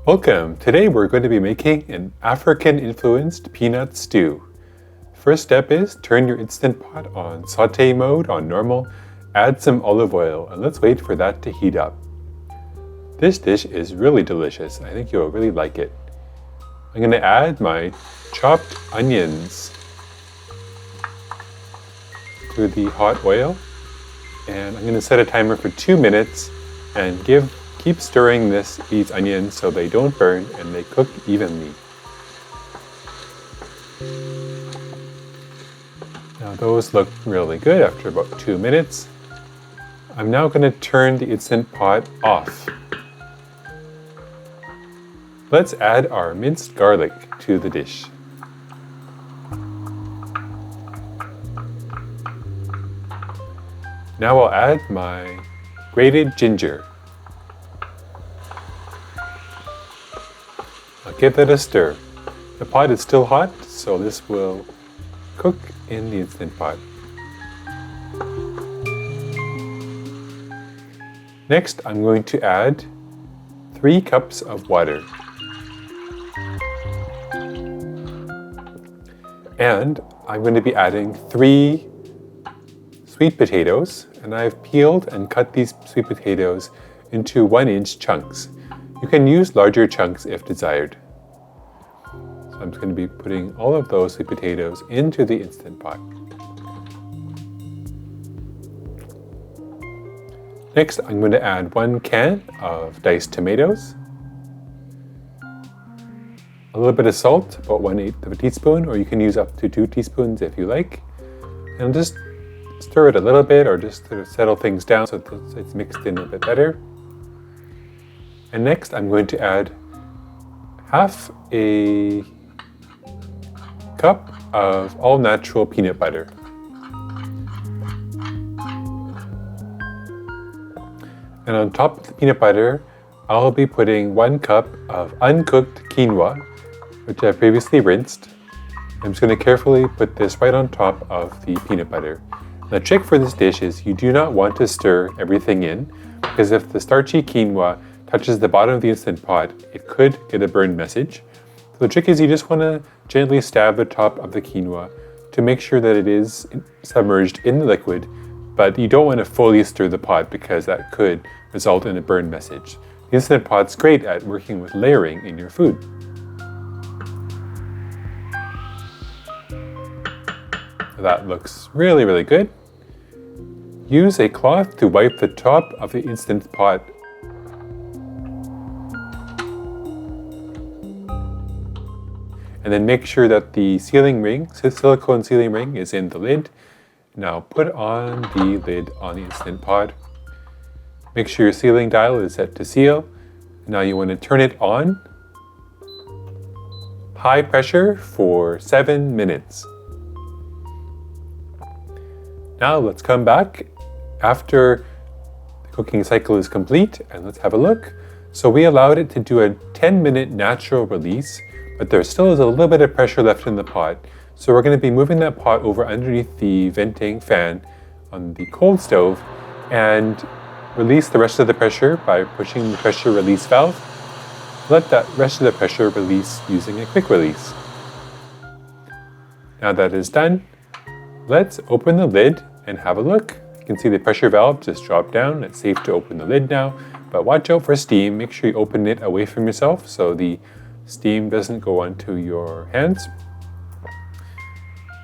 Welcome! Today we're going to be making an African-influenced peanut stew. First step is turn your Instant Pot on saute mode on normal, add some olive oil, and let's wait for that to heat up. This dish is really delicious. I think you'll really like it. I'm going to add my chopped onions to the hot oil, and I'm going to set a timer for 2 minutes and keep stirring these onions so they don't burn and they cook evenly. Now those look really good after about 2 minutes. I'm now going to turn the Instant Pot off. Let's add our minced garlic to the dish. Now I'll add my grated ginger. I'll give that a stir. The pot is still hot, so this will cook in the Instant Pot. Next, I'm going to add 3 cups of water. And I'm going to be adding 3 sweet potatoes, and I've peeled and cut these sweet potatoes into 1-inch chunks. You can use larger chunks if desired. So I'm just going to be putting all of those sweet potatoes into the Instant Pot. Next, I'm going to add 1 can of diced tomatoes, a little bit of salt, about 1/8 of a teaspoon, or you can use up to 2 teaspoons if you like, and just stir it a little bit or just to settle things down so it's mixed in a bit better. And next I'm going to add half a cup of all-natural peanut butter. And on top of the peanut butter, I'll be putting 1 cup of uncooked quinoa, which I've previously rinsed. I'm just going to carefully put this right on top of the peanut butter. The trick for this dish is you do not want to stir everything in, because if the starchy quinoa touches the bottom of the Instant Pot, it could get a burn message. So the trick is you just want to gently stab the top of the quinoa to make sure that it is submerged in the liquid, but you don't want to fully stir the pot because that could result in a burn message. The Instant Pot's great at working with layering in your food. That looks really, really good. Use a cloth to wipe the top of the Instant Pot. And then make sure that the silicone sealing ring is in the lid. Now put on the lid on the Instant Pot. Make sure your sealing dial is set to seal. Now you want to turn it on high pressure for 7 minutes. Now let's come back after the cooking cycle is complete and let's have a look. So we allowed it to do a 10-minute natural release, but there still is a little bit of pressure left in the pot. So we're going to be moving that pot over underneath the venting fan on the cold stove and release the rest of the pressure by pushing the pressure release valve. Let that rest of the pressure release using a quick release. Now that is done, let's open the lid and have a look. You can see the pressure valve just dropped down. It's safe to open the lid now, but watch out for steam. Make sure you open it away from yourself so the steam doesn't go onto your hands.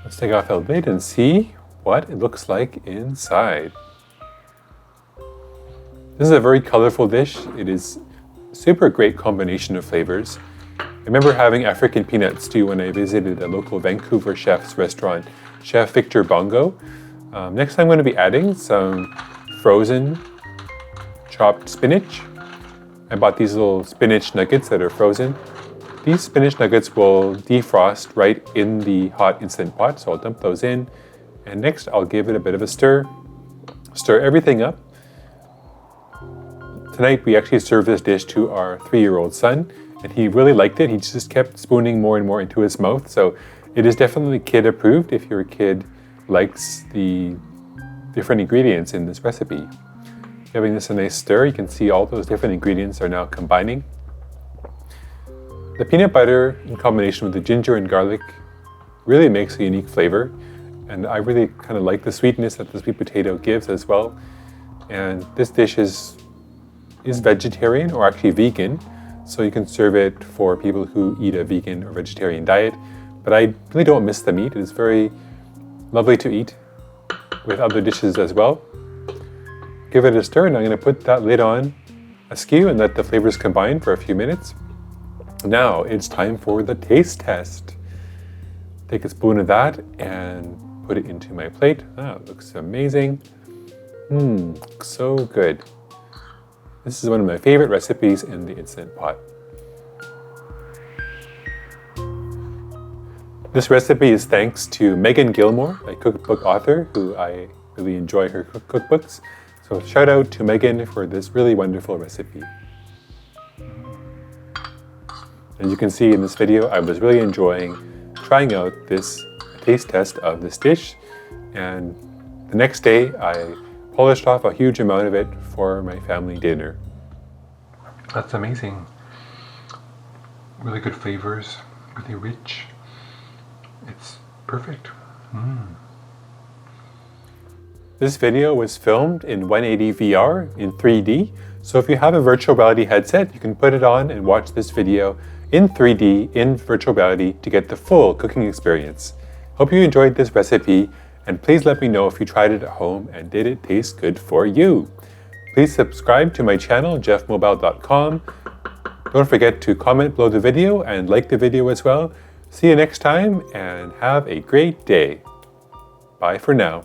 Let's take off the lid and see what it looks like inside. This is a very colorful dish. It is a super great combination of flavors. I remember having African peanut stew when I visited a local Vancouver chef's restaurant, Chef Victor Bongo. Next I'm going to be adding some frozen chopped spinach. I bought these little spinach nuggets that are frozen. These spinach nuggets will defrost right in the hot Instant Pot, so I'll dump those in. And next I'll give it a bit of a stir. Stir everything up. Tonight we actually served this dish to our 3-year-old son, and he really liked it. He just kept spooning more and more into his mouth, so it is definitely kid approved if your kid likes the different ingredients in this recipe. Giving this a nice stir, you can see all those different ingredients are now combining. The peanut butter in combination with the ginger and garlic really makes a unique flavor, and I really kind of like the sweetness that the sweet potato gives as well. And this dish is vegetarian or actually vegan, so you can serve it for people who eat a vegan or vegetarian diet. But I really don't miss the meat. It is very lovely to eat with other dishes as well. Give it a stir, and I'm going to put that lid on askew and let the flavors combine for a few minutes. Now it's time for the taste test. Take a spoon of that and put it into my plate. It looks amazing. So good. This is one of my favorite recipes in the Instant Pot. This recipe is thanks to Megan Gilmore, a cookbook author who I really enjoy her cookbooks. So shout out to Megan for this really wonderful recipe. As you can see in this video, I was really enjoying trying out this taste test of this dish, and the next day I polished off a huge amount of it for my family dinner. That's amazing. Really good flavors, really rich. It's perfect. This video was filmed in 180 VR in 3D, so if you have a virtual reality headset, you can put it on and watch this video in 3D in virtual reality to get the full cooking experience. Hope you enjoyed this recipe, and please let me know if you tried it at home and did it taste good for you. Please subscribe to my channel, geoffmobile.com. Don't forget to comment below the video and like the video as well. See you next time and have a great day. Bye for now.